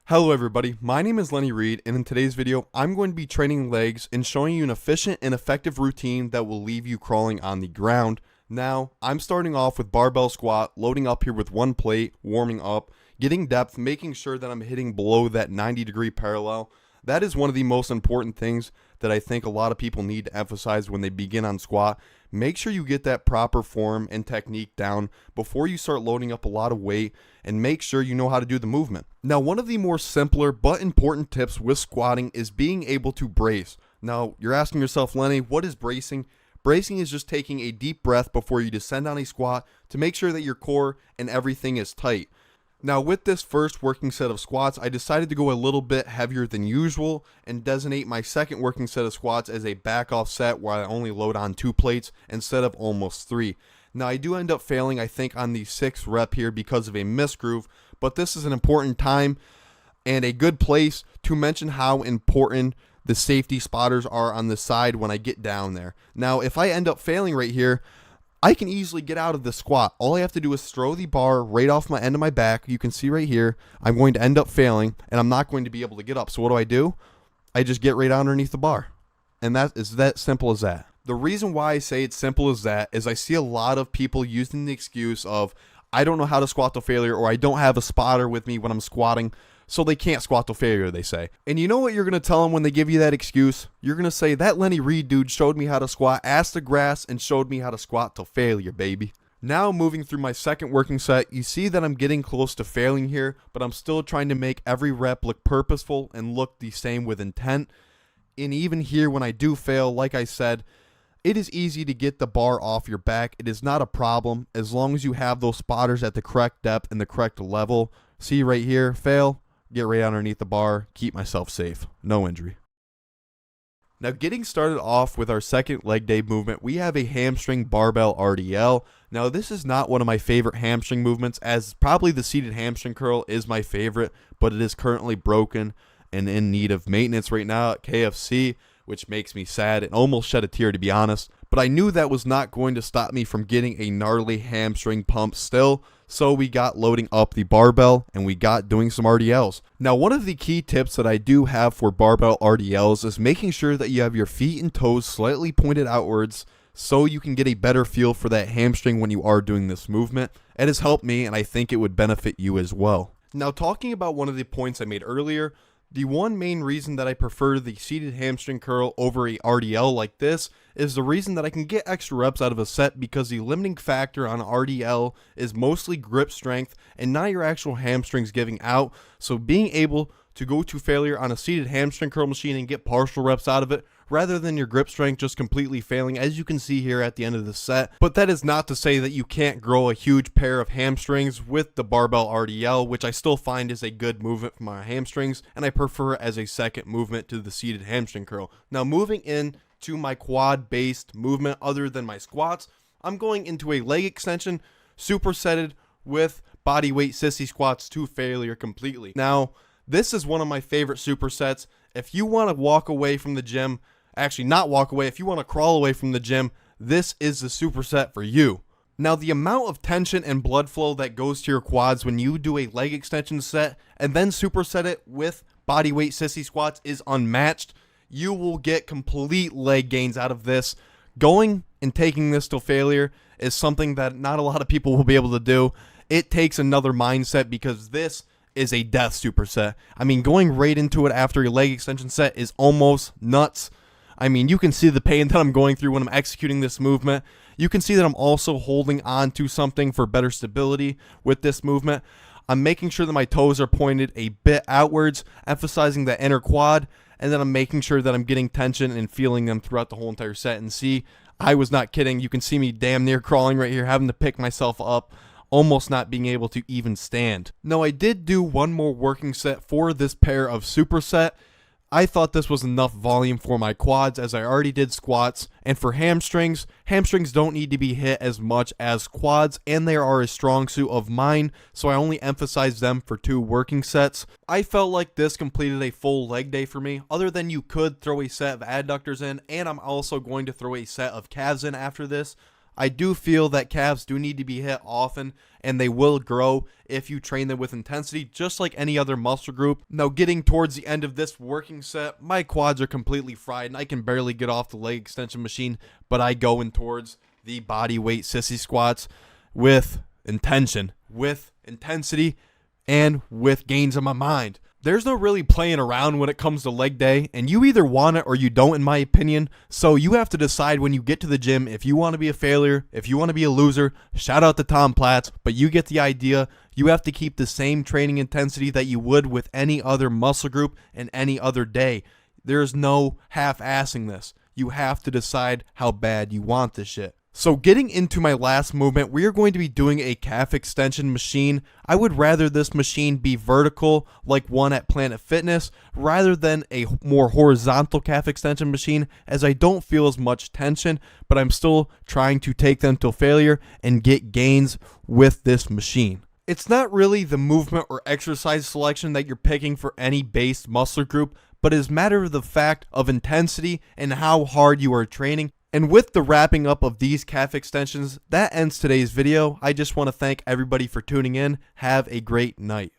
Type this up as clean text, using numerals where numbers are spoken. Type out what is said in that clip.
Hello everybody, my name is Lenny Reed, and in today's video, I'm going to be training legs and showing you an efficient and effective routine that will leave you crawling on the ground. Now, I'm starting off with barbell squat, loading up here with one plate, warming up, getting depth, making sure that I'm hitting below that 90-degree parallel. That is one of the most important things that I think a lot of people need to emphasize when they begin on squat. Make sure you get that proper form and technique down before you start loading up a lot of weight, and make sure you know how to do the movement. Now, one of the more simpler but important tips with squatting is being able to brace. Now, you're asking yourself, Lenny, what is bracing? Bracing is just taking a deep breath before you descend on a squat to make sure that your core and everything is tight. Now, with this first working set of squats, I decided to go a little bit heavier than usual and designate my second working set of squats as a back off set where I only load on 2 plates instead of almost 3. Now, I do end up failing, I think, on the 6th rep here because of a misgroove, but this is an important time and a good place to mention how important the safety spotters are on the side when I get down there. Now, if I end up failing right here, I can easily get out of the squat. All I have to do is throw the bar right off my end of my back. You can see right here, I'm going to end up failing, and I'm not going to be able to get up. So what do? I just get right underneath the bar. And that is that simple as that. The reason why I say it's simple as that is I see a lot of people using the excuse of, I don't know how to squat to failure, or I don't have a spotter with me when I'm squatting, so they can't squat to failure, they say. And you know what you're going to tell them when they give you that excuse? You're going to say, that Lenny Reed dude showed me how to squat ass to grass and showed me how to squat to failure, baby. Now, moving through my second working set, you see that I'm getting close to failing here, but I'm still trying to make every rep look purposeful and look the same with intent. And even here, when I do fail, like I said, it is easy to get the bar off your back. It is not a problem as long as you have those spotters at the correct depth and the correct level. See right here, fail. Get right underneath the bar, keep myself safe, no injury. Now, getting started off with our second leg day movement, we have a hamstring barbell RDL. Now, this is not one of my favorite hamstring movements, as probably the seated hamstring curl is my favorite, but it is currently broken and in need of maintenance right now at KFC, which makes me sad and almost shed a tear, to be honest. But I knew that was not going to stop me from getting a gnarly hamstring pump still, so we got loading up the barbell and we got doing some RDLs. Now, one of the key tips that I do have for barbell RDLs is making sure that you have your feet and toes slightly pointed outwards so you can get a better feel for that hamstring when you are doing this movement. It has helped me, and I think it would benefit you as well. Now, talking about one of the points I made earlier, the one main reason that I prefer the seated hamstring curl over a RDL like this is the reason that I can get extra reps out of a set, because the limiting factor on RDL is mostly grip strength and not your actual hamstrings giving out. So being able to go to failure on a seated hamstring curl machine and get partial reps out of it, rather than your grip strength just completely failing, as you can see here at the end of the set. But that is not to say that you can't grow a huge pair of hamstrings with the barbell RDL, which I still find is a good movement for my hamstrings, and I prefer as a second movement to the seated hamstring curl. Now, moving in to my quad-based movement other than my squats, I'm going into a leg extension supersetted with body weight sissy squats to failure completely. Now, this is one of my favorite supersets. If you want to walk away from the gym, actually not walk away, if you want to crawl away from the gym, this is the superset for you. Now, the amount of tension and blood flow that goes to your quads when you do a leg extension set and then superset it with body weight sissy squats is unmatched. You will get complete leg gains out of this. Going and taking this to failure is something that not a lot of people will be able to do. It takes another mindset, because this is a death superset. I mean, going right into it after a leg extension set is almost nuts. I mean, you can see the pain that I'm going through when I'm executing this movement. You can see that I'm also holding on to something for better stability with this movement. I'm making sure that my toes are pointed a bit outwards, emphasizing the inner quad, and then I'm making sure that I'm getting tension and feeling them throughout the whole entire set. And see, I was not kidding. You can see me damn near crawling right here, having to pick myself up, almost not being able to even stand. Now, I did do one more working set for this pair of superset. I thought this was enough volume for my quads, as I already did squats. And for hamstrings don't need to be hit as much as quads, and they are a strong suit of mine, so I only emphasized them for 2 working sets. I felt like this completed a full leg day for me, other than you could throw a set of adductors in, and I'm also going to throw a set of calves in after this. I do feel that calves do need to be hit often, and they will grow if you train them with intensity, just like any other muscle group. Now, getting towards the end of this working set, my quads are completely fried and I can barely get off the leg extension machine, but I go in towards the body weight sissy squats with intention, with intensity, and with gains in my mind. There's no really playing around when it comes to leg day, and you either want it or you don't, in my opinion. So you have to decide when you get to the gym if you want to be a failure, if you want to be a loser. Shout out to Tom Platz, but you get the idea. You have to keep the same training intensity that you would with any other muscle group and any other day. There's no half-assing this. You have to decide how bad you want this shit. So getting into my last movement, we are going to be doing a calf extension machine. I would rather this machine be vertical like one at Planet Fitness rather than a more horizontal calf extension machine, as I don't feel as much tension, but I'm still trying to take them to failure and get gains with this machine. It's not really the movement or exercise selection that you're picking for any base muscle group, but is matter of the fact of intensity and how hard you are training. And with the wrapping up of these calf extensions, that ends today's video. I just want to thank everybody for tuning in. Have a great night.